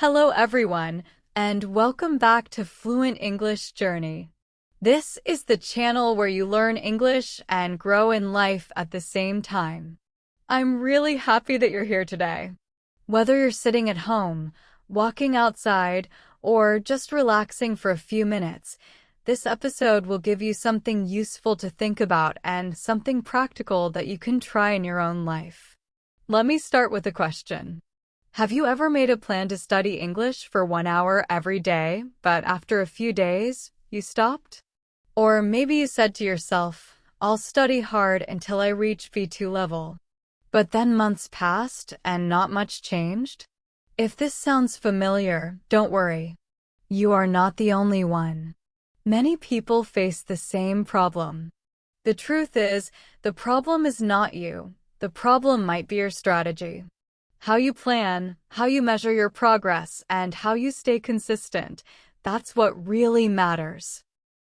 Hello everyone, and welcome back to Fluent English Journey. This is the channel where you learn English and grow in life at the same time. I'm really happy that you're here today. Whether you're sitting at home, walking outside, or just relaxing for a few minutes, this episode will give you something useful to think about and something practical that you can try in your own life. Let me start with a question. Have you ever made a plan to study English for 1 hour every day, but after a few days, you stopped? Or maybe you said to yourself, I'll study hard until I reach B2 level. But then months passed and not much changed? If this sounds familiar, don't worry. You are not the only one. Many people face the same problem. The truth is, the problem is not you. The problem might be your strategy. How you plan, how you measure your progress, and how you stay consistent, that's what really matters.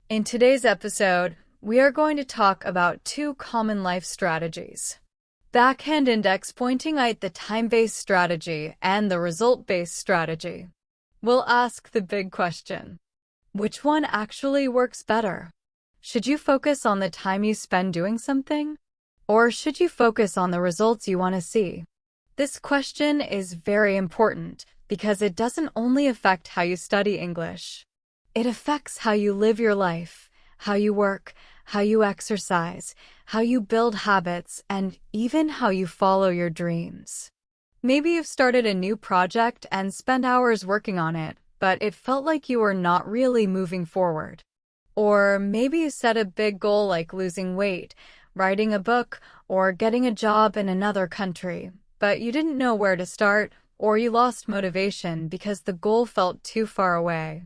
In today's episode, we are going to talk about 2 common life strategies. Backhand index pointing at the time-based strategy and the result-based strategy. We'll ask the big question. Which one actually works better? Should you focus on the time you spend doing something? Or should you focus on the results you want to see? This question is very important because it doesn't only affect how you study English. It affects how you live your life, how you work, how you exercise, how you build habits, and even how you follow your dreams. Maybe you've started a new project and spent hours working on it, but it felt like you were not really moving forward. Or maybe you set a big goal like losing weight, writing a book, or getting a job in another country, but you didn't know where to start, or you lost motivation because the goal felt too far away.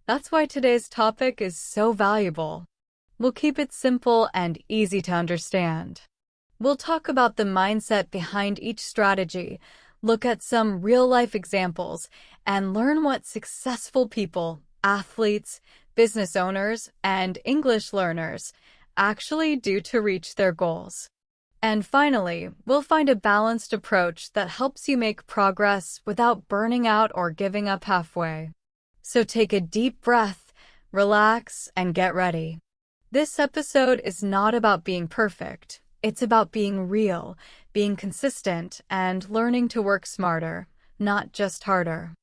That's why today's topic is so valuable. We'll keep it simple and easy to understand. We'll talk about the mindset behind each strategy, look at some real-life examples, and learn what successful people, athletes, business owners, and English learners actually do to reach their goals. And finally, we'll find a balanced approach that helps you make progress without burning out or giving up halfway. So take a deep breath, relax, and get ready. This episode is not about being perfect. It's about being real, being consistent, and learning to work smarter, not just harder.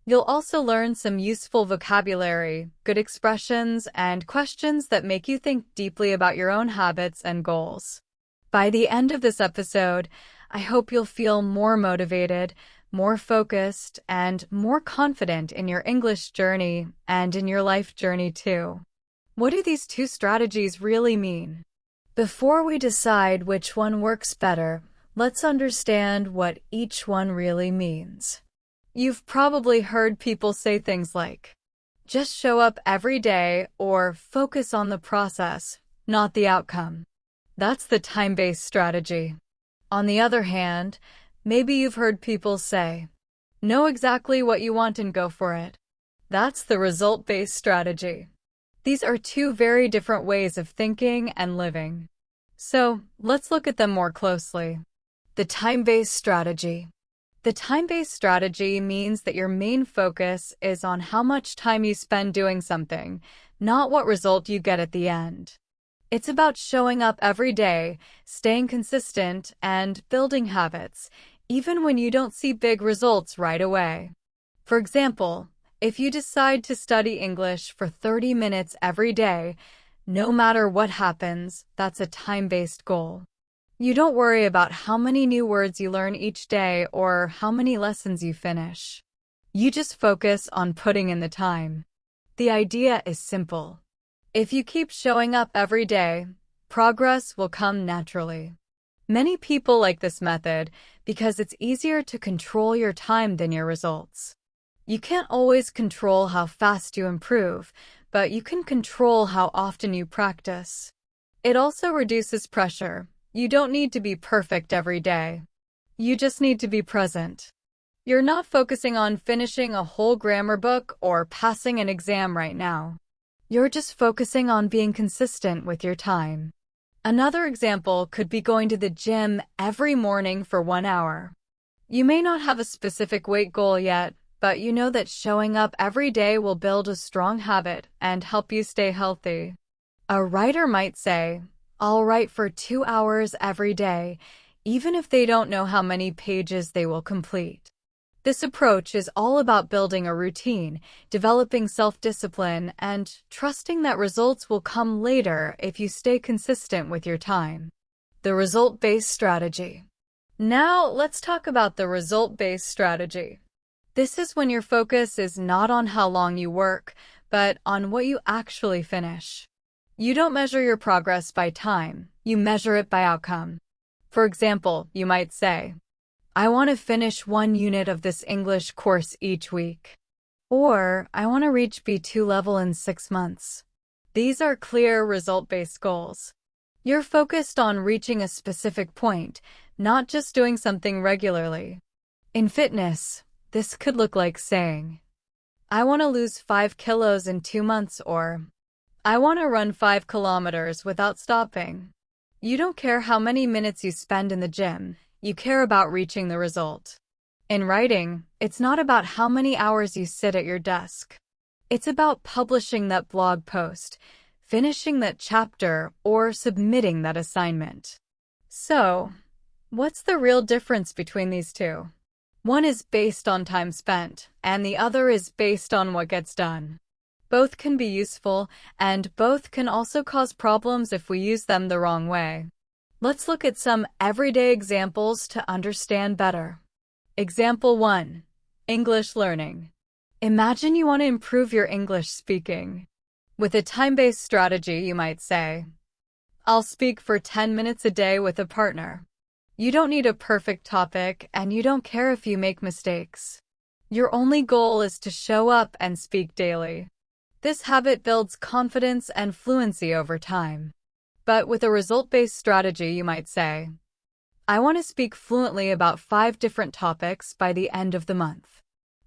You'll also learn some useful vocabulary, good expressions, and questions that make you think deeply about your own habits and goals. By the end of this episode, I hope you'll feel more motivated, more focused, and more confident in your English journey and in your life journey too. What do these 2 strategies really mean? Before we decide which one works better, let's understand what each one really means. You've probably heard people say things like, just show up every day or focus on the process, not the outcome. That's the time-based strategy. On the other hand, maybe you've heard people say, know exactly what you want and go for it. That's the result-based strategy. These are 2 very different ways of thinking and living. So, let's look at them more closely. The time-based strategy. The time-based strategy means that your main focus is on how much time you spend doing something, not what result you get at the end. It's about showing up every day, staying consistent, and building habits, even when you don't see big results right away. For example, if you decide to study English for 30 minutes every day, no matter what happens, that's a time-based goal. You don't worry about how many new words you learn each day or how many lessons you finish. You just focus on putting in the time. The idea is simple. If you keep showing up every day, progress will come naturally. Many people like this method because it's easier to control your time than your results. You can't always control how fast you improve, but you can control how often you practice. It also reduces pressure. You don't need to be perfect every day. You just need to be present. You're not focusing on finishing a whole grammar book or passing an exam right now. You're just focusing on being consistent with your time. Another example could be going to the gym every morning for 1 hour. You may not have a specific weight goal yet, but you know that showing up every day will build a strong habit and help you stay healthy. A writer might say, "I'll write for 2 hours every day," even if they don't know how many pages they will complete. This approach is all about building a routine, developing self-discipline, and trusting that results will come later if you stay consistent with your time. The result-based strategy. Now, let's talk about the result-based strategy. This is when your focus is not on how long you work, but on what you actually finish. You don't measure your progress by time, you measure it by outcome. For example, you might say, "I want to finish 1 unit of this English course each week." Or, "I want to reach B2 level in 6 months." These are clear result-based goals. You're focused on reaching a specific point, not just doing something regularly. In fitness, this could look like saying, "I want to lose 5 kilos in 2 months," or "I want to run 5 kilometers without stopping." You don't care how many minutes you spend in the gym, you care about reaching the result. In writing, it's not about how many hours you sit at your desk. It's about publishing that blog post, finishing that chapter, or submitting that assignment. So, what's the real difference between these two? One is based on time spent, and the other is based on what gets done. Both can be useful, and both can also cause problems if we use them the wrong way. Let's look at some everyday examples to understand better. Example 1. English learning. Imagine you want to improve your English speaking. With a time-based strategy, you might say, "I'll speak for 10 minutes a day with a partner." You don't need a perfect topic, and you don't care if you make mistakes. Your only goal is to show up and speak daily. This habit builds confidence and fluency over time. But with a result-based strategy, you might say, "I want to speak fluently about 5 different topics by the end of the month."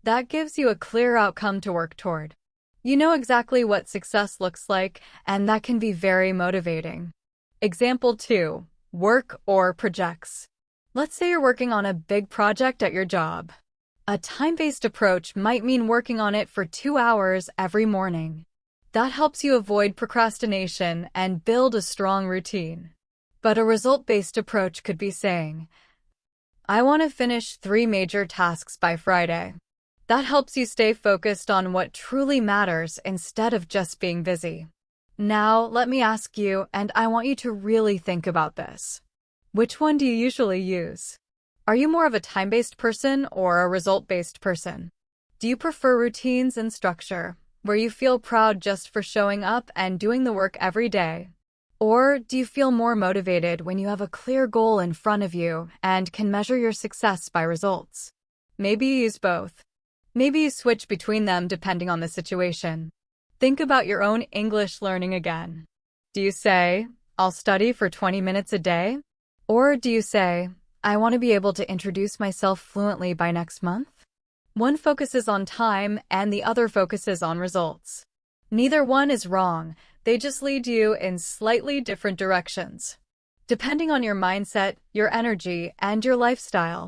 That gives you a clear outcome to work toward. You know exactly what success looks like, and that can be very motivating. Example 2. Work or projects. Let's say you're working on a big project at your job. A time-based approach might mean working on it for 2 hours every morning. That helps you avoid procrastination and build a strong routine. But a result-based approach could be saying, "I want to finish 3 major tasks by Friday." That helps you stay focused on what truly matters instead of just being busy. Now, let me ask you, and I want you to really think about this. Which one do you usually use? Are you more of a time-based person or a result-based person? Do you prefer routines and structure, where you feel proud just for showing up and doing the work every day? Or do you feel more motivated when you have a clear goal in front of you and can measure your success by results? Maybe you use both. Maybe you switch between them depending on the situation. Think about your own English learning again. Do you say, "I'll study for 20 minutes a day"? Or do you say, "I want to be able to introduce myself fluently by next month"? One focuses on time and the other focuses on results. Neither one is wrong, they just lead you in slightly different directions. Depending on your mindset, your energy, and your lifestyle,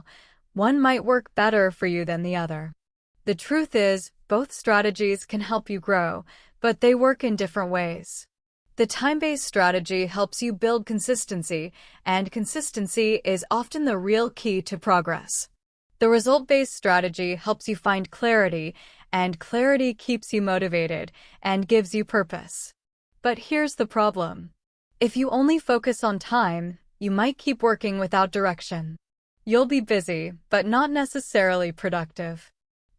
one might work better for you than the other. The truth is, both strategies can help you grow, but they work in different ways. The time-based strategy helps you build consistency, and consistency is often the real key to progress. The result-based strategy helps you find clarity, and clarity keeps you motivated and gives you purpose. But here's the problem. If you only focus on time, you might keep working without direction. You'll be busy, but not necessarily productive.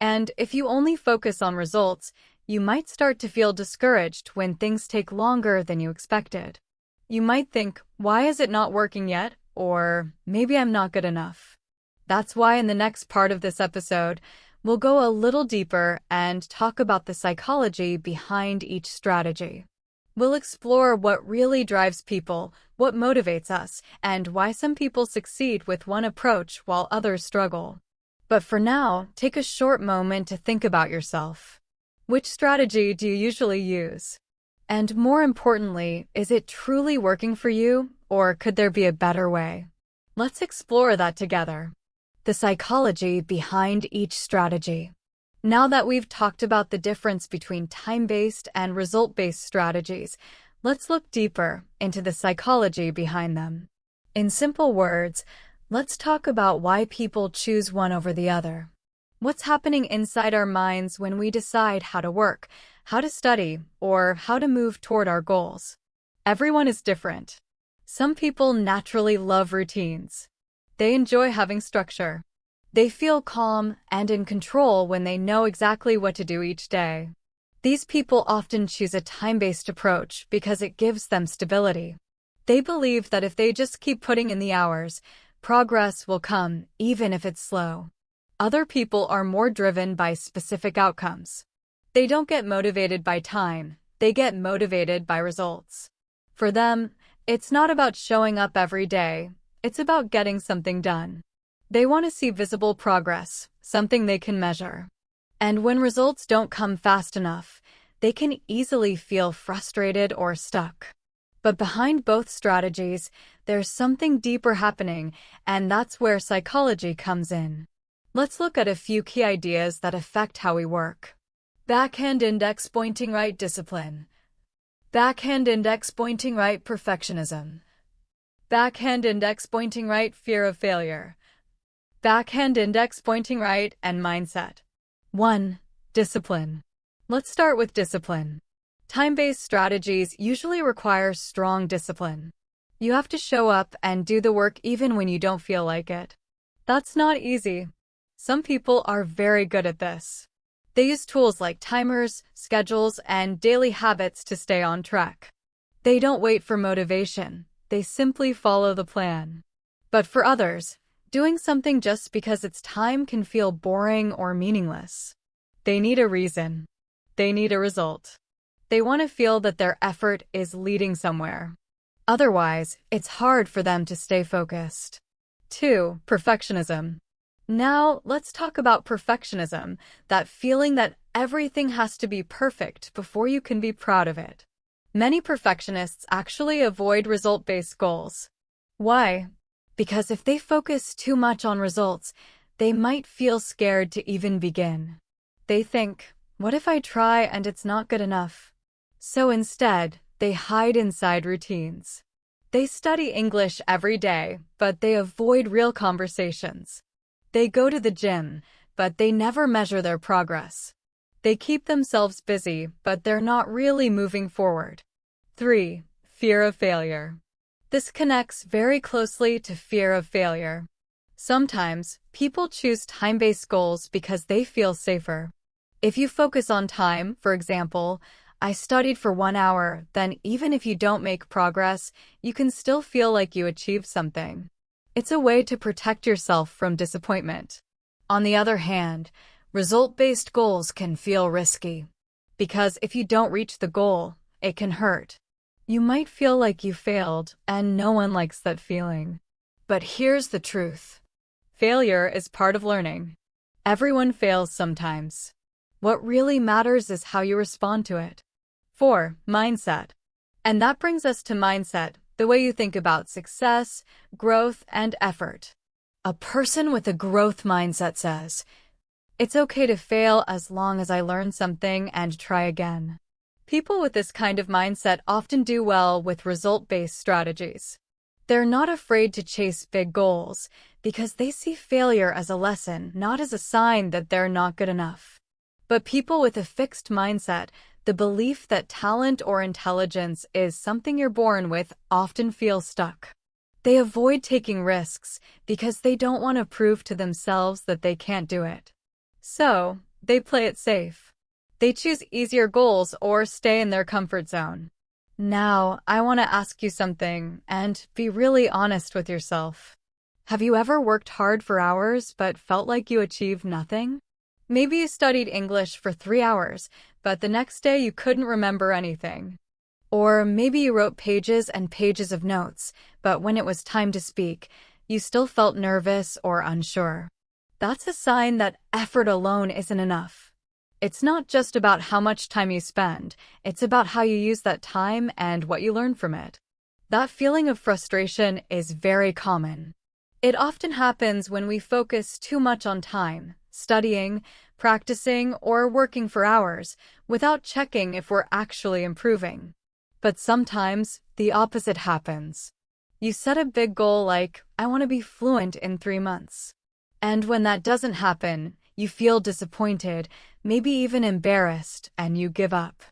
And if you only focus on results, you might start to feel discouraged when things take longer than you expected. You might think, "Why is it not working yet?" Or, "Maybe I'm not good enough." That's why in the next part of this episode, we'll go a little deeper and talk about the psychology behind each strategy. We'll explore what really drives people, what motivates us, and why some people succeed with one approach while others struggle. But for now, take a short moment to think about yourself. Which strategy do you usually use? And more importantly, is it truly working for you, or could there be a better way? Let's explore that together. The psychology behind each strategy. Now that we've talked about the difference between time-based and result-based strategies, let's look deeper into the psychology behind them. In simple words, let's talk about why people choose one over the other. What's happening inside our minds when we decide how to work, how to study, or how to move toward our goals? Everyone is different. Some people naturally love routines. They enjoy having structure. They feel calm and in control when they know exactly what to do each day. These people often choose a time-based approach because it gives them stability. They believe that if they just keep putting in the hours, progress will come, even if it's slow. Other people are more driven by specific outcomes. They don't get motivated by time, they get motivated by results. For them, it's not about showing up every day, it's about getting something done. They want to see visible progress, something they can measure. And when results don't come fast enough, they can easily feel frustrated or stuck. But behind both strategies, there's something deeper happening, and that's where psychology comes in. Let's look at a few key ideas that affect how we work. Backhand index pointing right discipline. Backhand index pointing right perfectionism. Backhand index pointing right fear of failure. Backhand index pointing right and mindset. 1. Discipline. Let's start with discipline. Time-based strategies usually require strong discipline. You have to show up and do the work even when you don't feel like it. That's not easy. Some people are very good at this. They use tools like timers, schedules, and daily habits to stay on track. They don't wait for motivation. They simply follow the plan. But for others, doing something just because it's time can feel boring or meaningless. They need a reason. They need a result. They want to feel that their effort is leading somewhere. Otherwise, it's hard for them to stay focused. 2. Perfectionism. Now, let's talk about perfectionism, that feeling that everything has to be perfect before you can be proud of it. Many perfectionists actually avoid result-based goals. Why? Because if they focus too much on results, they might feel scared to even begin. They think, what if I try and it's not good enough? So instead, they hide inside routines. They study English every day, but they avoid real conversations. They go to the gym, but they never measure their progress. They keep themselves busy, but they're not really moving forward. 3. Fear of failure. This connects very closely to fear of failure. Sometimes, people choose time-based goals because they feel safer. If you focus on time, for example, I studied for 1 hour, then even if you don't make progress, you can still feel like you achieved something. It's a way to protect yourself from disappointment. On the other hand, result-based goals can feel risky. Because if you don't reach the goal, it can hurt. You might feel like you failed, and no one likes that feeling. But here's the truth. Failure is part of learning. Everyone fails sometimes. What really matters is how you respond to it. 4. Mindset. And that brings us to mindset, the way you think about success, growth, and effort. A person with a growth mindset says, it's okay to fail as long as I learn something and try again. People with this kind of mindset often do well with result-based strategies. They're not afraid to chase big goals because they see failure as a lesson, not as a sign that they're not good enough. But people with a fixed mindset, the belief that talent or intelligence is something you're born with, often feel stuck. They avoid taking risks because they don't want to prove to themselves that they can't do it. So, they play it safe. They choose easier goals or stay in their comfort zone. Now, I want to ask you something, and be really honest with yourself. Have you ever worked hard for hours but felt like you achieved nothing? Maybe you studied English for 3 hours, but the next day you couldn't remember anything. Or maybe you wrote pages and pages of notes, but when it was time to speak, you still felt nervous or unsure. That's a sign that effort alone isn't enough. It's not just about how much time you spend, it's about how you use that time and what you learn from it. That feeling of frustration is very common. It often happens when we focus too much on time, studying, practicing, or working for hours without checking if we're actually improving. But sometimes the opposite happens. You set a big goal like, I want to be fluent in 3 months. And when that doesn't happen, you feel disappointed, maybe even embarrassed, and you give up.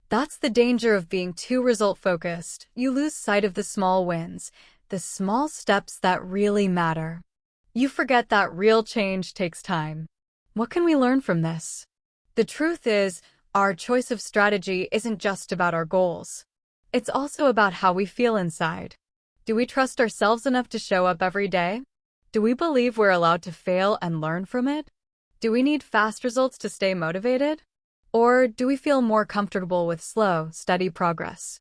That's the danger of being too result-focused. You lose sight of the small wins, the small steps that really matter. You forget that real change takes time. What can we learn from this? The truth is, our choice of strategy isn't just about our goals. It's also about how we feel inside. Do we trust ourselves enough to show up every day? Do we believe we're allowed to fail and learn from it? Do we need fast results to stay motivated? Or do we feel more comfortable with slow, steady progress?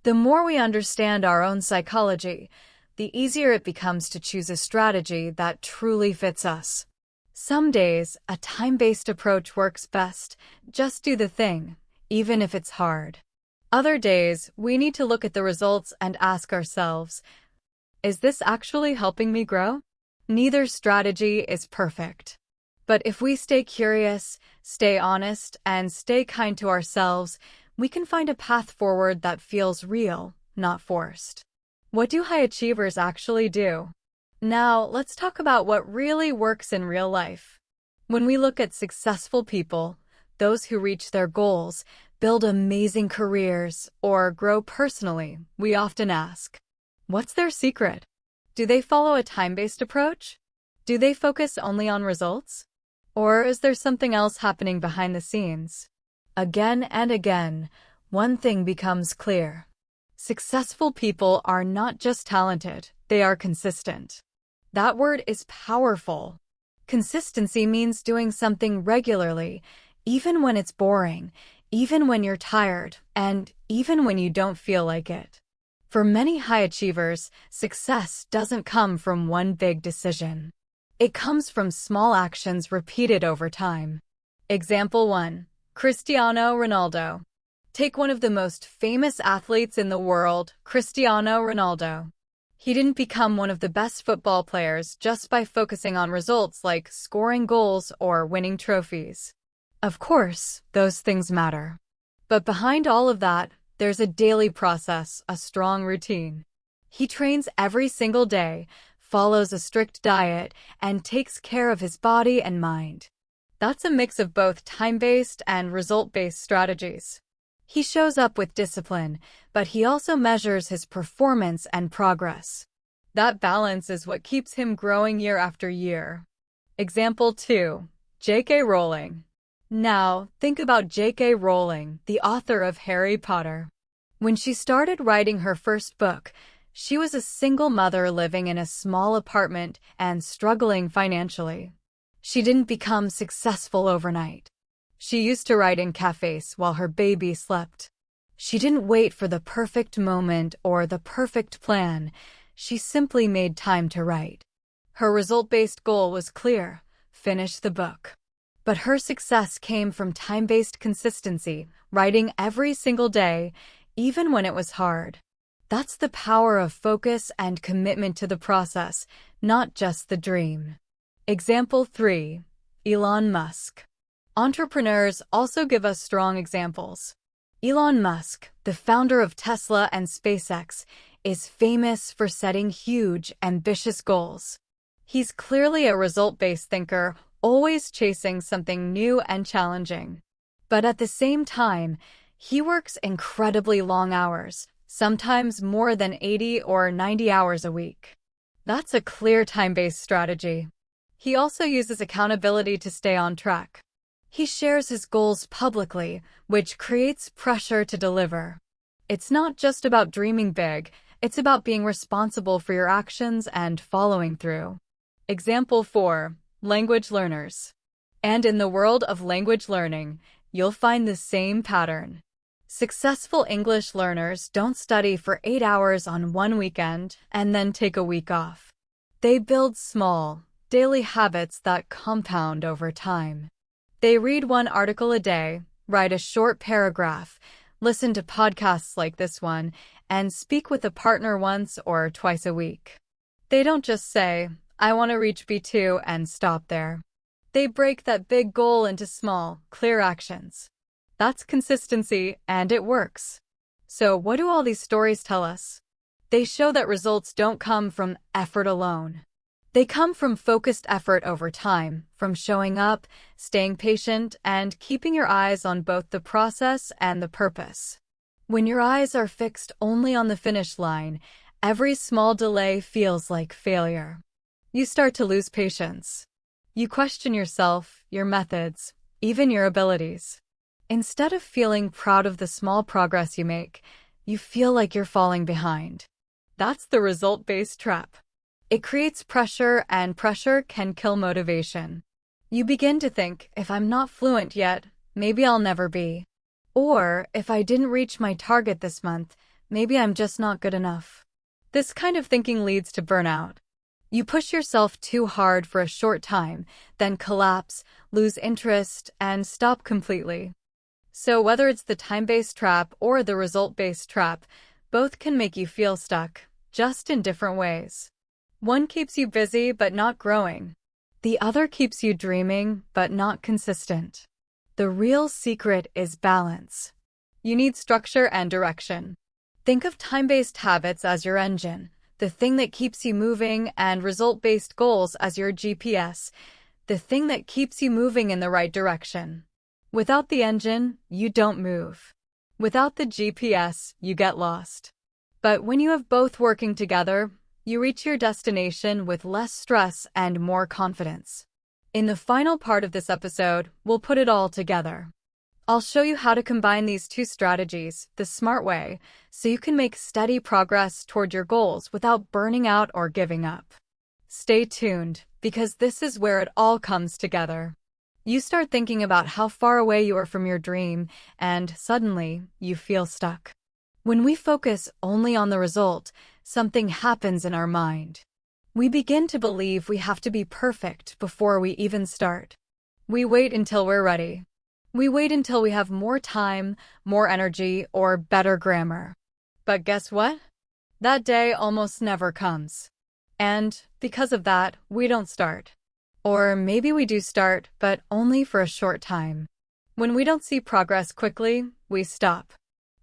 The more we understand our own psychology, the easier it becomes to choose a strategy that truly fits us. Some days, a time-based approach works best. Just do the thing, even if it's hard. Other days, we need to look at the results and ask ourselves, is this actually helping me grow? Neither strategy is perfect. But if we stay curious, stay honest, and stay kind to ourselves, we can find a path forward that feels real, not forced. What do high achievers actually do? Now, let's talk about what really works in real life. When we look at successful people, those who reach their goals, build amazing careers, or grow personally, we often ask, what's their secret? Do they follow a time-based approach? Do they focus only on results? Or is there something else happening behind the scenes? Again and again, one thing becomes clear. Successful people are not just talented, they are consistent. That word is powerful. Consistency means doing something regularly, even when it's boring, even when you're tired, and even when you don't feel like it. For many high achievers, success doesn't come from one big decision. It comes from small actions repeated over time. Example 1. Cristiano Ronaldo. Take one of the most famous athletes in the world, Cristiano Ronaldo. He didn't become one of the best football players just by focusing on results like scoring goals or winning trophies. Of course, those things matter. But behind all of that, there's a daily process, a strong routine. He trains every single day, follows a strict diet, and takes care of his body and mind. That's a mix of both time-based and result-based strategies. He shows up with discipline, but he also measures his performance and progress. That balance is what keeps him growing year after year. Example 2. J.K. Rowling. Now, think about J.K. Rowling, the author of Harry Potter. When she started writing her first book, she was a single mother living in a small apartment and struggling financially. She didn't become successful overnight. She used to write in cafes while her baby slept. She didn't wait for the perfect moment or the perfect plan. She simply made time to write. Her result-based goal was clear: finish the book. But her success came from time-based consistency, writing every single day, even when it was hard. That's the power of focus and commitment to the process, not just the dream. Example 3. Elon Musk. Entrepreneurs also give us strong examples. Elon Musk, the founder of Tesla and SpaceX, is famous for setting huge, ambitious goals. He's clearly a result-based thinker, always chasing something new and challenging. But at the same time, he works incredibly long hours, sometimes more than 80 or 90 hours a week. That's a clear time-based strategy. He also uses accountability to stay on track. He shares his goals publicly, which creates pressure to deliver. It's not just about dreaming big, it's about being responsible for your actions and following through. Example 4. Language learners. And in the world of language learning, you'll find the same pattern. Successful English learners don't study for 8 hours on one weekend and then take a week off. They build small, daily habits that compound over time. They read 1 article a day, write a short paragraph, listen to podcasts like this one, and speak with a partner once or twice a week. They don't just say, I want to reach B2 and stop there. They break that big goal into small, clear actions. That's consistency, and it works. So what do all these stories tell us? They show that results don't come from effort alone. They come from focused effort over time, from showing up, staying patient, and keeping your eyes on both the process and the purpose. When your eyes are fixed only on the finish line, every small delay feels like failure. You start to lose patience. You question yourself, your methods, even your abilities. Instead of feeling proud of the small progress you make, you feel like you're falling behind. That's the result-based trap. It creates pressure, and pressure can kill motivation. You begin to think, if I'm not fluent yet, maybe I'll never be. Or, if I didn't reach my target this month, maybe I'm just not good enough. This kind of thinking leads to burnout. You push yourself too hard for a short time, then collapse, lose interest, and stop completely. So whether it's the time-based trap or the result-based trap, both can make you feel stuck, just in different ways. One keeps you busy but not growing. The other keeps you dreaming but not consistent. The real secret is balance. You need structure and direction. Think of time-based habits as your engine, the thing that keeps you moving, and result-based goals as your GPS, the thing that keeps you moving in the right direction. Without the engine, you don't move. Without the GPS, you get lost. But when you have both working together, you reach your destination with less stress and more confidence. In the final part of this episode, we'll put it all together. I'll show you how to combine these two strategies the smart way, so you can make steady progress toward your goals without burning out or giving up. Stay tuned, because this is where it all comes together. You start thinking about how far away you are from your dream, and suddenly, you feel stuck. When we focus only on the result, something happens in our mind. We begin to believe we have to be perfect before we even start. We wait until we're ready. We wait until we have more time, more energy, or better grammar. But guess what? That day almost never comes. And because of that, we don't start. Or maybe we do start, but only for a short time. When we don't see progress quickly, we stop.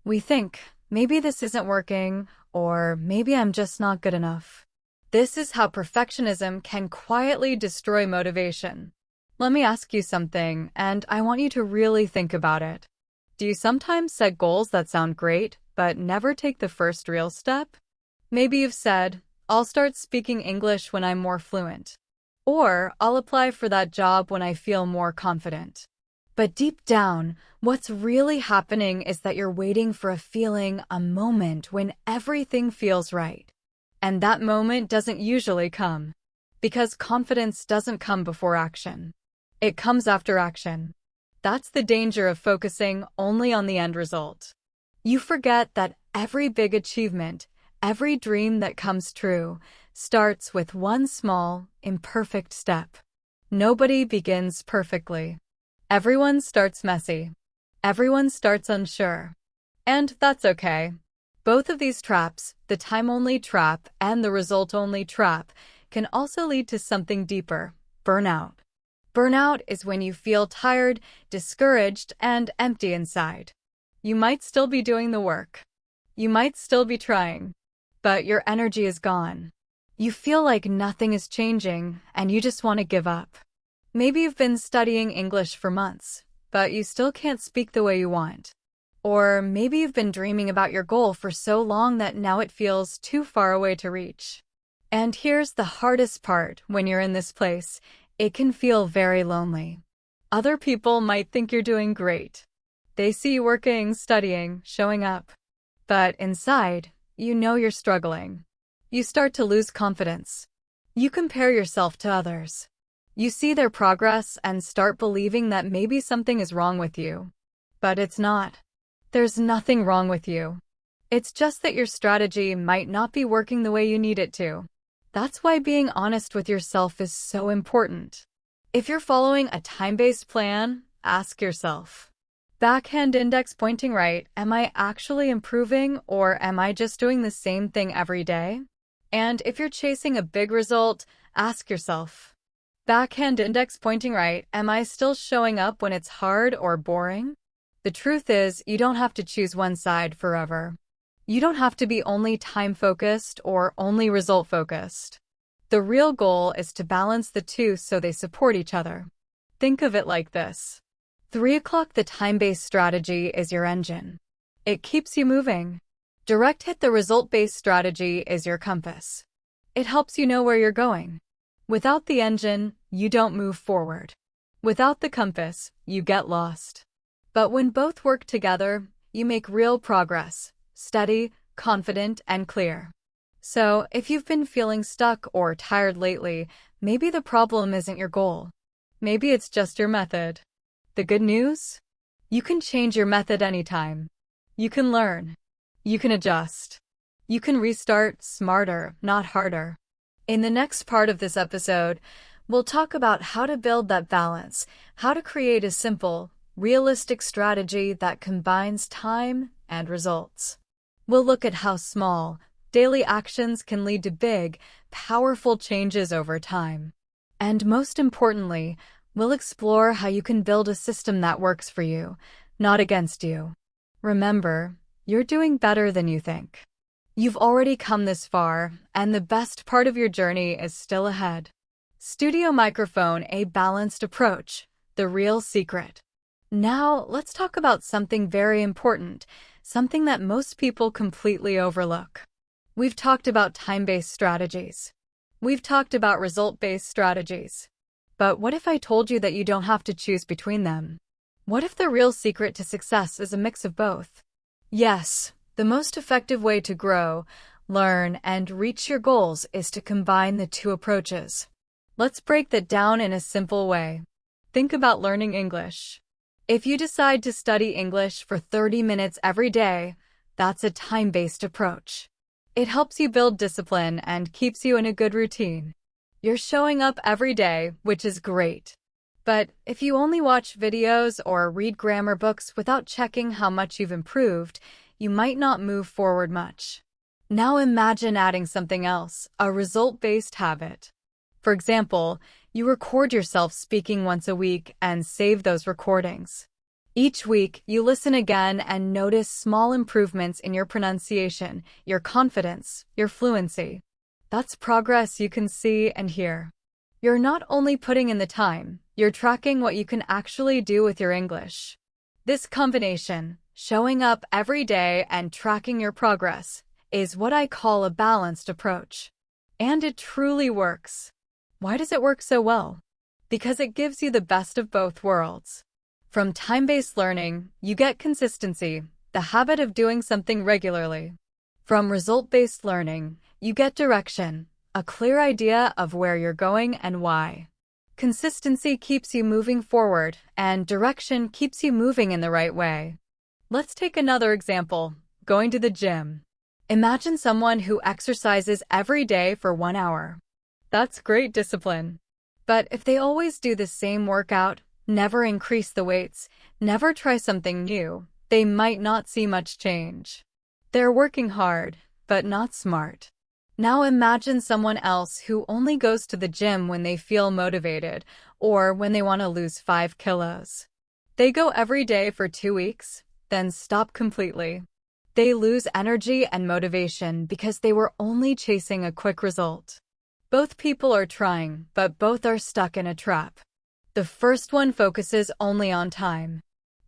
We think, maybe this isn't working, or maybe I'm just not good enough. This is how perfectionism can quietly destroy motivation. Let me ask you something, and I want you to really think about it. Do you sometimes set goals that sound great, but never take the first real step? Maybe you've said, I'll start speaking English when I'm more fluent. Or I'll apply for that job when I feel more confident. But deep down, what's really happening is that you're waiting for a feeling, a moment when everything feels right. And that moment doesn't usually come. Because confidence doesn't come before action. It comes after action. That's the danger of focusing only on the end result. You forget that every big achievement, every dream that comes true, starts with one small, imperfect step. Nobody begins perfectly. Everyone starts messy. Everyone starts unsure. And that's okay. Both of these traps, the time-only trap and the result-only trap, can also lead to something deeper, burnout. Burnout is when you feel tired, discouraged, and empty inside. You might still be doing the work. You might still be trying. But your energy is gone. You feel like nothing is changing, and you just want to give up. Maybe you've been studying English for months, but you still can't speak the way you want. Or maybe you've been dreaming about your goal for so long that now it feels too far away to reach. And here's the hardest part when you're in this place. It can feel very lonely. Other people might think you're doing great. They see you working, studying, showing up. But inside, you know you're struggling. You start to lose confidence. You compare yourself to others. You see their progress and start believing that maybe something is wrong with you. But it's not. There's nothing wrong with you. It's just that your strategy might not be working the way you need it to. That's why being honest with yourself is so important. If you're following a time-based plan, ask yourself, backhand index pointing right, am I actually improving or am I just doing the same thing every day? And if you're chasing a big result, ask yourself, Backhand index pointing right. Am I still showing up when it's hard or boring? The truth is, you don't have to choose one side forever. You don't have to be only time-focused or only result-focused. The real goal is to balance the two so they support each other. Think of it like this. 3 o'clock, the time-based strategy is your engine. It keeps you moving. Direct hit, the result-based strategy, is your compass. It helps you know where you're going. Without the engine, you don't move forward. Without the compass, you get lost. But when both work together, you make real progress, steady, confident, and clear. So, if you've been feeling stuck or tired lately, maybe the problem isn't your goal. Maybe it's just your method. The good news? You can change your method anytime. You can learn. You can adjust. You can restart smarter, not harder. In the next part of this episode, we'll talk about how to build that balance, how to create a simple, realistic strategy that combines time and results. We'll look at how small, daily actions can lead to big, powerful changes over time. And most importantly, we'll explore how you can build a system that works for you, not against you. Remember, you're doing better than you think. You've already come this far, and the best part of your journey is still ahead. Studio microphone, a balanced approach, the real secret. Now, let's talk about something very important, something that most people completely overlook. We've talked about time-based strategies. We've talked about result-based strategies. But what if I told you that you don't have to choose between them? What if the real secret to success is a mix of both? Yes. The most effective way to grow, learn, and reach your goals is to combine the two approaches. Let's break that down in a simple way. Think about learning English. If you decide to study English for 30 minutes every day, that's a time-based approach. It helps you build discipline and keeps you in a good routine. You're showing up every day, which is great. But if you only watch videos or read grammar books without checking how much you've improved, you might not move forward much. Now imagine adding something else, a result-based habit. For example, you record yourself speaking once a week and save those recordings. Each week, you listen again and notice small improvements in your pronunciation, your confidence, your fluency. That's progress you can see and hear. You're not only putting in the time, you're tracking what you can actually do with your English. This combination, showing up every day and tracking your progress, is what I call a balanced approach. And it truly works. Why does it work so well? Because it gives you the best of both worlds. From time-based learning, you get consistency, the habit of doing something regularly. From result-based learning, you get direction, a clear idea of where you're going and why. Consistency keeps you moving forward, and direction keeps you moving in the right way. Let's take another example, going to the gym. Imagine someone who exercises every day for 1 hour. That's great discipline. But if they always do the same workout, never increase the weights, never try something new, they might not see much change. They're working hard, but not smart. Now imagine someone else who only goes to the gym when they feel motivated or when they want to lose 5 kilos. They go every day for 2 weeks, then stop completely. They lose energy and motivation because they were only chasing a quick result. Both people are trying, but both are stuck in a trap. The first one focuses only on time.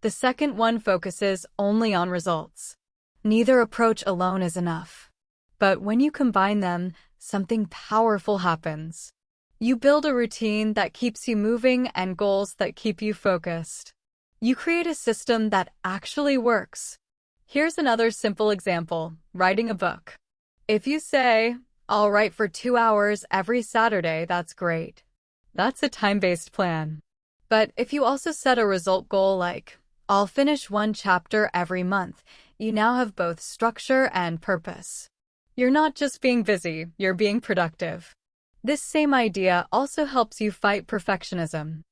The second one focuses only on results. Neither approach alone is enough. But when you combine them, something powerful happens. You build a routine that keeps you moving and goals that keep you focused. You create a system that actually works. Here's another simple example, writing a book. If you say, I'll write for 2 hours every Saturday, that's great. That's a time-based plan. But if you also set a result goal like, I'll finish 1 chapter every month, you now have both structure and purpose. You're not just being busy, you're being productive. This same idea also helps you fight perfectionism.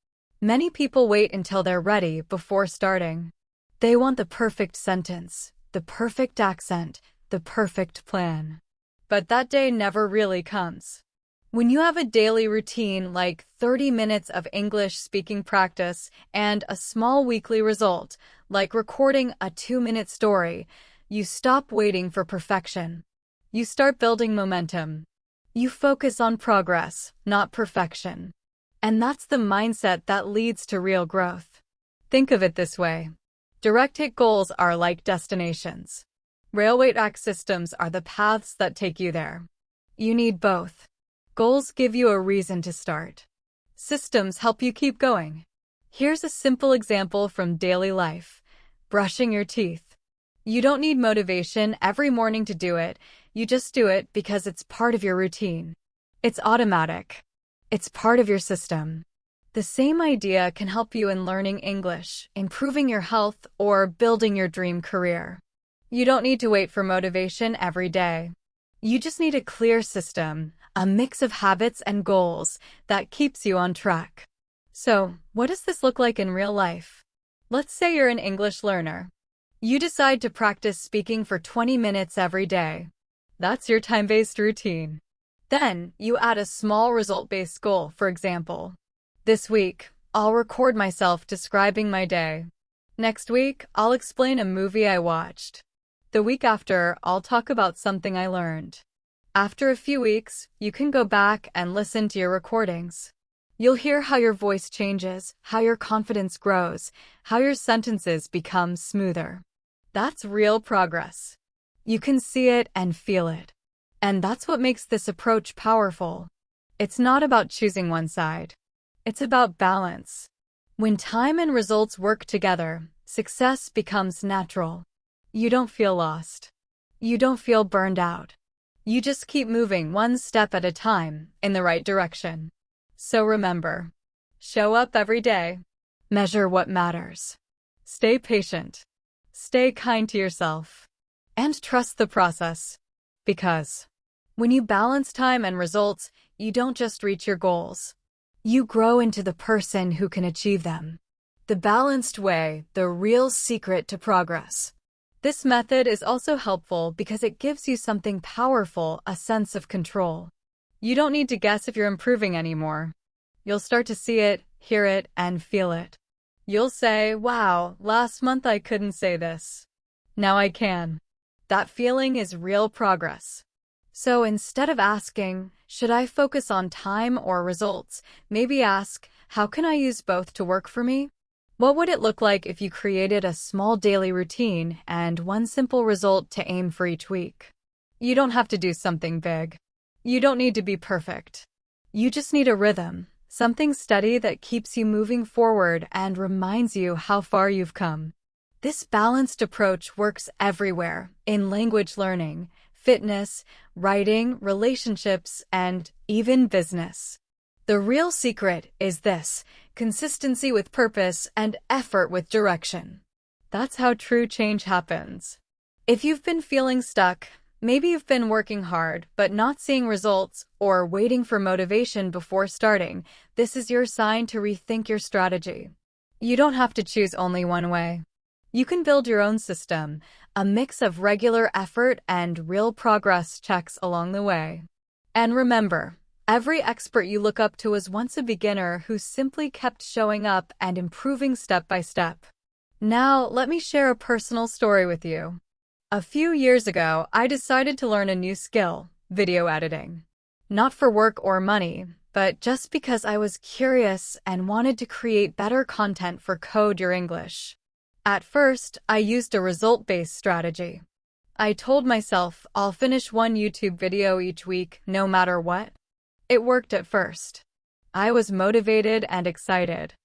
Many people wait until they're ready before starting. They want the perfect sentence, the perfect accent, the perfect plan. But that day never really comes. When you have a daily routine like 30 minutes of English speaking practice and a small weekly result, like recording a 2-minute story, you stop waiting for perfection. You start building momentum. You focus on progress, not perfection. And that's the mindset that leads to real growth. Think of it this way. Direct hit goals are like destinations. Railway track systems are the paths that take you there. You need both. Goals give you a reason to start. Systems help you keep going. Here's a simple example from daily life. Brushing your teeth. You don't need motivation every morning to do it. You just do it because it's part of your routine. It's automatic. It's part of your system. The same idea can help you in learning English, improving your health, or building your dream career. You don't need to wait for motivation every day. You just need a clear system, a mix of habits and goals that keeps you on track. So, what does this look like in real life? Let's say you're an English learner. You decide to practice speaking for 20 minutes every day. That's your time-based routine. Then, you add a small result-based goal, for example. This week, I'll record myself describing my day. Next week, I'll explain a movie I watched. The week after, I'll talk about something I learned. After a few weeks, you can go back and listen to your recordings. You'll hear how your voice changes, how your confidence grows, how your sentences become smoother. That's real progress. You can see it and feel it. And that's what makes this approach powerful. It's not about choosing one side. It's about balance. When time and results work together, success becomes natural. You don't feel lost. You don't feel burned out. You just keep moving one step at a time in the right direction. So remember, show up every day. Measure what matters. Stay patient. Stay kind to yourself. And trust the process. Because when you balance time and results, you don't just reach your goals. You grow into the person who can achieve them. The balanced way, the real secret to progress. This method is also helpful because it gives you something powerful, a sense of control. You don't need to guess if you're improving anymore. You'll start to see it, hear it, and feel it. You'll say, wow, last month I couldn't say this. Now I can. That feeling is real progress. So instead of asking, should I focus on time or results, maybe ask, how can I use both to work for me? What would it look like if you created a small daily routine and one simple result to aim for each week? You don't have to do something big. You don't need to be perfect. You just need a rhythm, something steady that keeps you moving forward and reminds you how far you've come. This balanced approach works everywhere, in language learning, fitness, writing, relationships, and even business. The real secret is this: consistency with purpose and effort with direction. That's how true change happens. If you've been feeling stuck, maybe you've been working hard but not seeing results or waiting for motivation before starting, this is your sign to rethink your strategy. You don't have to choose only one way. You can build your own system, a mix of regular effort and real progress checks along the way. And remember, every expert you look up to was once a beginner who simply kept showing up and improving step by step. Now, let me share a personal story with you. A few years ago, I decided to learn a new skill, video editing. Not for work or money, but just because I was curious and wanted to create better content for Code Your English. At first, I used a result-based strategy. I told myself I'll finish one YouTube video each week, no matter what. It worked at first. I was motivated and excited.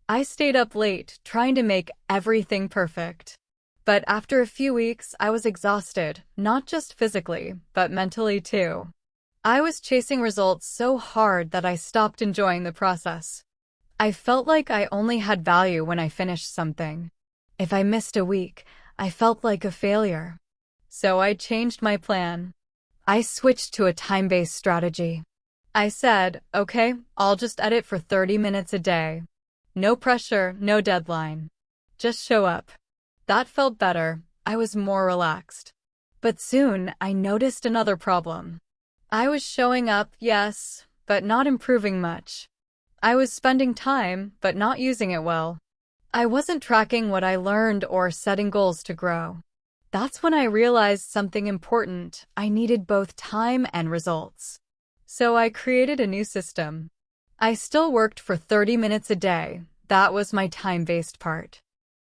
I stayed up late trying to make everything perfect. But after a few weeks, I was exhausted, not just physically, but mentally too. I was chasing results so hard that I stopped enjoying the process. I felt like I only had value when I finished something. If I missed a week, I felt like a failure. So I changed my plan. I switched to a time-based strategy. I said, okay, I'll just edit for 30 minutes a day. No pressure, no deadline. Just show up. That felt better. I was more relaxed. But soon, I noticed another problem. I was showing up, yes, but not improving much. I was spending time, but not using it well. I wasn't tracking what I learned or setting goals to grow. That's when I realized something important. I needed both time and results. So I created a new system. I still worked for 30 minutes a day. That was my time-based part.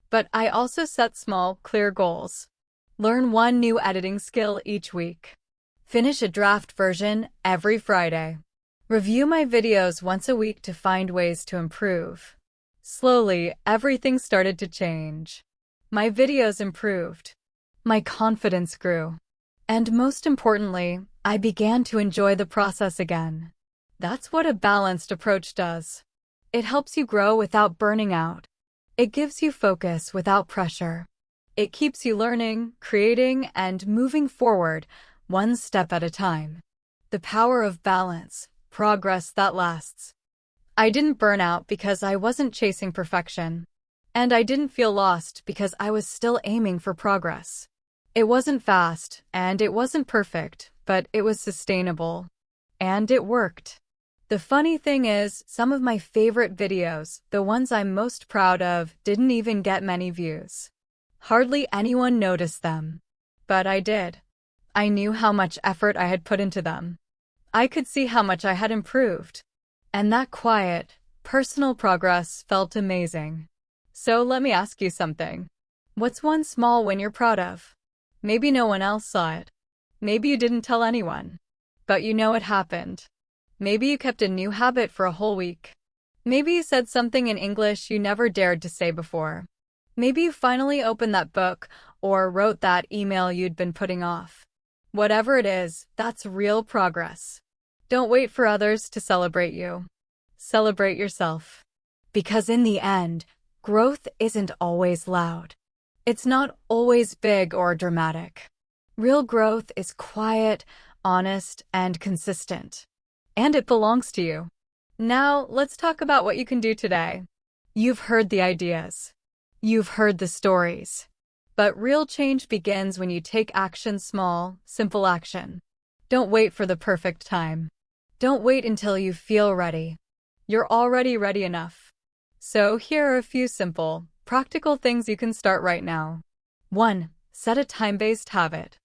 But I also set small, clear goals. Learn one new editing skill each week. Finish a draft version every Friday. Review my videos once a week to find ways to improve. Slowly, everything started to change. My videos improved. My confidence grew. And most importantly, I began to enjoy the process again. That's what a balanced approach does. It helps you grow without burning out. It gives you focus without pressure. It keeps you learning, creating, and moving forward, one step at a time. The power of balance, progress that lasts. I didn't burn out because I wasn't chasing perfection. And I didn't feel lost because I was still aiming for progress. It wasn't fast, and it wasn't perfect, but it was sustainable. And it worked. The funny thing is, some of my favorite videos, the ones I'm most proud of, didn't even get many views. Hardly anyone noticed them. But I did. I knew how much effort I had put into them. I could see how much I had improved. And that quiet, personal progress felt amazing. So let me ask you something. What's one small win you're proud of? Maybe no one else saw it. Maybe you didn't tell anyone. But you know it happened. Maybe you kept a new habit for a whole week. Maybe you said something in English you never dared to say before. Maybe you finally opened that book or wrote that email you'd been putting off. Whatever it is, that's real progress. Don't wait for others to celebrate you. Celebrate yourself. Because in the end, growth isn't always loud. It's not always big or dramatic. Real growth is quiet, honest, and consistent. And it belongs to you. Now, let's talk about what you can do today. You've heard the ideas. You've heard the stories. But real change begins when you take action, small, simple action. Don't wait for the perfect time. Don't wait until you feel ready. You're already ready enough. So here are a few simple, practical things you can start right now. 1. Set a time-based habit.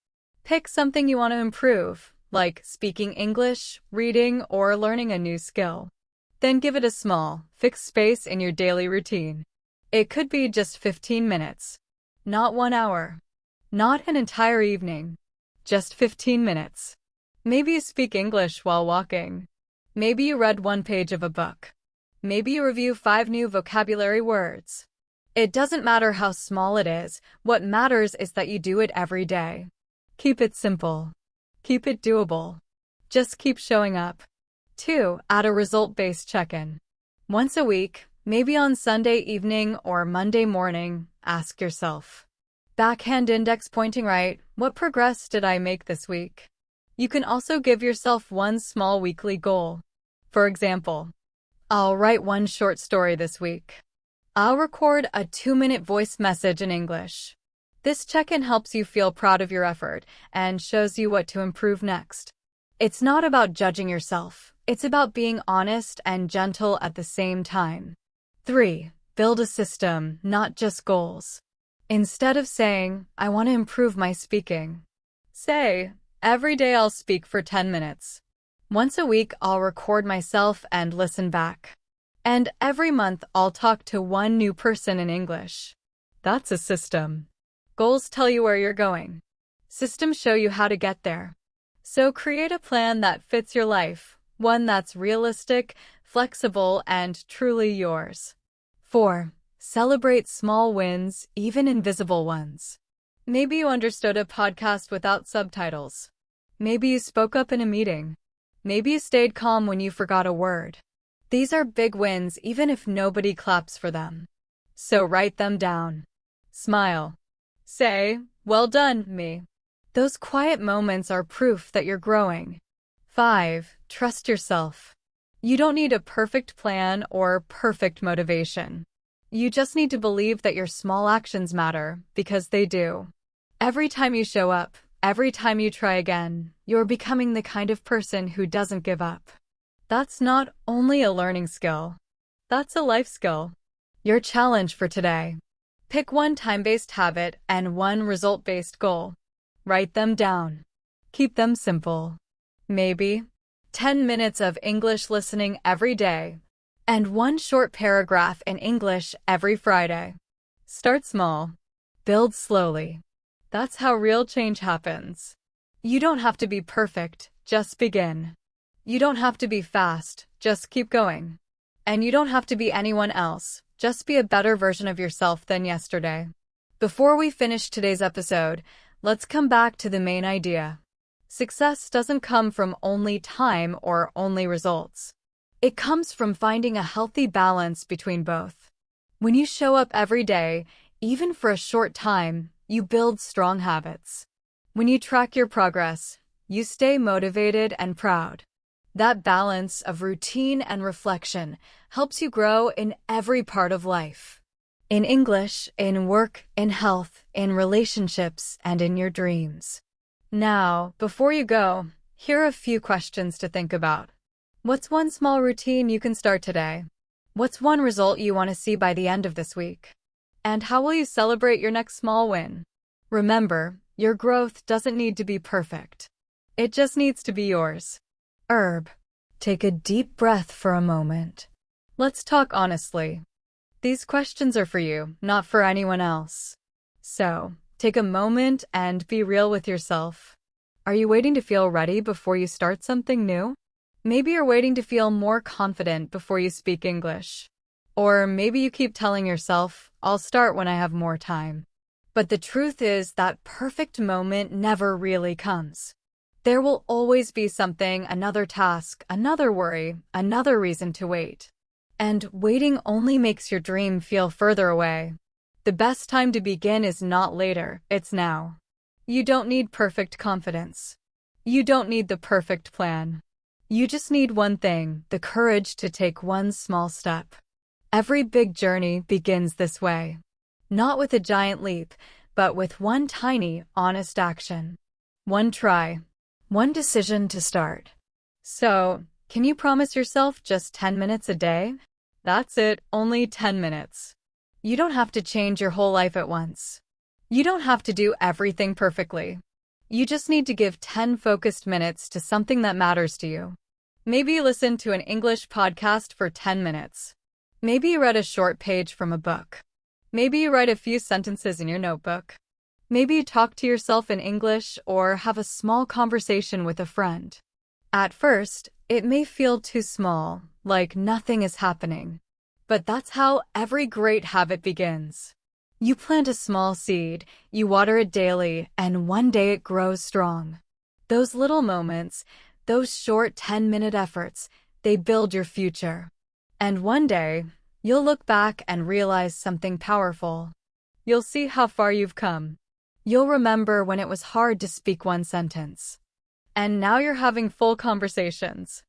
Pick something you want to improve, like speaking English, reading, or learning a new skill. Then give it a small, fixed space in your daily routine. It could be just 15 minutes. Not 1 hour. Not an entire evening. Just 15 minutes. Maybe you speak English while walking. Maybe you read 1 page of a book. Maybe you review 5 new vocabulary words. It doesn't matter how small it is. What matters is that you do it every day. Keep it simple. Keep it doable. Just keep showing up. 2. Add a result-based check-in. Once a week, maybe on Sunday evening or Monday morning, ask yourself. Backhand index pointing right, what progress did I make this week? You can also give yourself one small weekly goal. For example, I'll write 1 short story this week. I'll record a 2-minute voice message in English. This check-in helps you feel proud of your effort and shows you what to improve next. It's not about judging yourself. It's about being honest and gentle at the same time. 3. Build a system, not just goals. Instead of saying, I want to improve my speaking, say, every day I'll speak for 10 minutes. Once a week, I'll record myself and listen back. And every month, I'll talk to 1 new person in English. That's a system. Goals tell you where you're going. Systems show you how to get there. So create a plan that fits your life, one that's realistic, flexible, and truly yours. 4. Celebrate small wins, even invisible ones. Maybe you understood a podcast without subtitles. Maybe you spoke up in a meeting. Maybe you stayed calm when you forgot a word. These are big wins even if nobody claps for them. So write them down. Smile. Say, well done, me. Those quiet moments are proof that you're growing. 5. Trust yourself. You don't need a perfect plan or perfect motivation. You just need to believe that your small actions matter, because they do. Every time you show up, every time you try again, you're becoming the kind of person who doesn't give up. That's not only a learning skill, that's a life skill. Your challenge for today. Pick one time-based habit and one result-based goal. Write them down. Keep them simple. Maybe 10 minutes of English listening every day and one short paragraph in English every Friday. Start small. Build slowly. That's how real change happens. You don't have to be perfect, just begin. You don't have to be fast, just keep going. And you don't have to be anyone else, just be a better version of yourself than yesterday. Before we finish today's episode, let's come back to the main idea. Success doesn't come from only time or only results. It comes from finding a healthy balance between both. When you show up every day, even for a short time, you build strong habits. When you track your progress, you stay motivated and proud. That balance of routine and reflection helps you grow in every part of life. In English, in work, in health, in relationships, and in your dreams. Now, before you go, here are a few questions to think about. What's one small routine you can start today? What's one result you want to see by the end of this week? And how will you celebrate your next small win? Remember, your growth doesn't need to be perfect. It just needs to be yours. Take a deep breath for a moment. Let's talk honestly. These questions are for you, not for anyone else. So, take a moment and be real with yourself. Are you waiting to feel ready before you start something new? Maybe you're waiting to feel more confident before you speak English. Or maybe you keep telling yourself, I'll start when I have more time. But the truth is that perfect moment never really comes. There will always be something, another task, another worry, another reason to wait. And waiting only makes your dream feel further away. The best time to begin is not later, it's now. You don't need perfect confidence. You don't need the perfect plan. You just need one thing, the courage to take one small step. Every big journey begins this way. Not with a giant leap, but with one tiny, honest action. One try. One decision to start. So, can you promise yourself just 10 minutes a day? That's it, only 10 minutes. You don't have to change your whole life at once. You don't have to do everything perfectly. You just need to give 10 focused minutes to something that matters to you. Maybe listen to an English podcast for 10 minutes. Maybe you read a short page from a book. Maybe you write a few sentences in your notebook. Maybe you talk to yourself in English or have a small conversation with a friend. At first, it may feel too small, like nothing is happening. But that's how every great habit begins. You plant a small seed, you water it daily, and one day it grows strong. Those little moments, those short 10-minute efforts, they build your future. And one day, you'll look back and realize something powerful. You'll see how far you've come. You'll remember when it was hard to speak one sentence. And now you're having full conversations.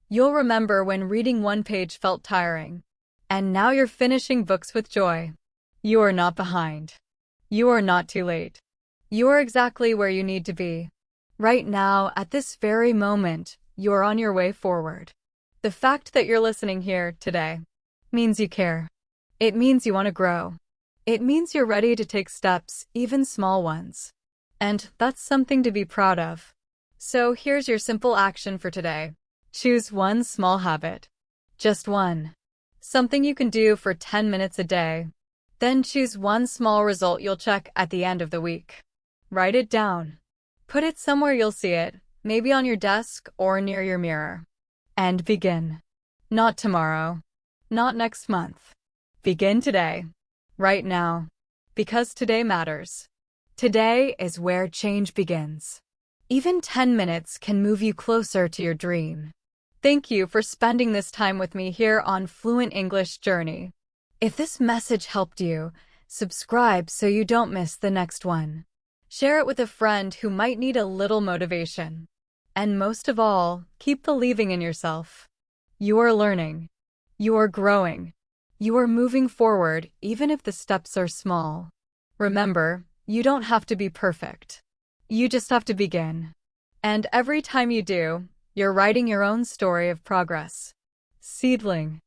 You'll remember when reading one page felt tiring. And now you're finishing books with joy. You are not behind. You are not too late. You are exactly where you need to be. Right now, at this very moment, you're on your way forward. The fact that you're listening here today means you care. It means you want to grow. It means you're ready to take steps, even small ones. And that's something to be proud of. So here's your simple action for today. Choose one small habit. Just one. Something you can do for 10 minutes a day. Then choose one small result you'll check at the end of the week. Write it down. Put it somewhere you'll see it, maybe on your desk or near your mirror. And begin. Not tomorrow. Not next month. Begin today. Right now. Because today matters. Today is where change begins. Even 10 minutes can move you closer to your dream. Thank you for spending this time with me here on Fluent English Journey. If this message helped you, subscribe so you don't miss the next one. Share it with a friend who might need a little motivation. And most of all, keep believing in yourself. You are learning. You are growing. You are moving forward even if the steps are small. Remember, you don't have to be perfect. You just have to begin. And every time you do, You're writing your own story of progress. Seedling.